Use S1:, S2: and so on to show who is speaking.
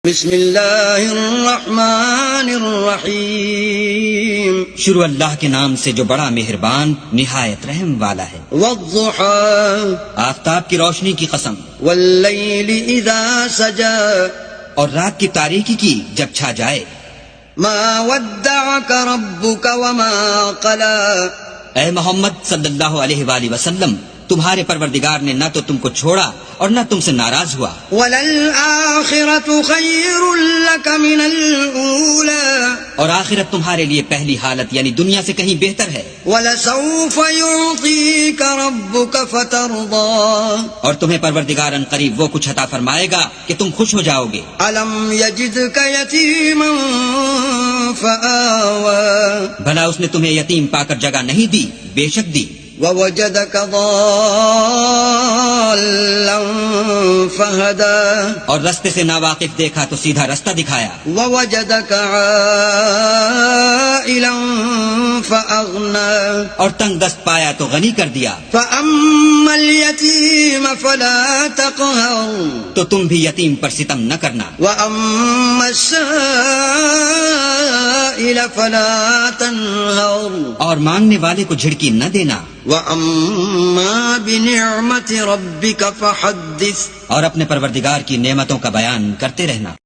S1: بسم اللہ الرحمن الرحیم،
S2: شروع اللہ کے نام سے جو بڑا مہربان نہایت رحم والا ہے۔
S1: والضحى
S2: آفتاب کی روشنی کی قسم،
S1: واللیل اذا سجى
S2: اور رات کی تاریکی کی جب چھا جائے۔
S1: ما ودعك ربك وما قلى،
S2: اے محمد صلی اللہ علیہ وآلہ وسلم، تمہارے پروردگار نے نہ تو تم کو چھوڑا اور نہ تم سے ناراض ہوا۔
S1: وللآخرة خیر لك من الأولى،
S2: اور آخرت تمہارے لیے پہلی حالت یعنی دنیا سے کہیں بہتر ہے۔
S1: ولسوف يعطيك ربك فترضى،
S2: اور تمہیں پروردگار ان قریب وہ کچھ عطا فرمائے گا کہ تم خوش ہو جاؤ گے۔
S1: ألم يجدك يتيما فآوى،
S2: بھلا اس نے تمہیں یتیم پا کر جگہ نہیں دی؟ بے شک دی۔
S1: ووجدك ضالا فهدى،
S2: اور رستے سے ناواقف دیکھا تو سیدھا رستہ دکھایا۔
S1: ووجدك عائلا فأغنى،
S2: اور تنگ دست پایا تو غنی کر دیا۔
S1: فأما اليتيم فلا تقهر،
S2: تو تم بھی یتیم پر ستم نہ کرنا۔
S1: وأما السائل فلا تنهر،
S2: اور مانگنے والے کو جھڑکی نہ دینا۔
S1: وَأَمَّا بِنِعْمَةِ رَبِّكَ فَحَدِّثْ،
S2: اور اپنے پروردگار کی نعمتوں کا بیان کرتے رہنا۔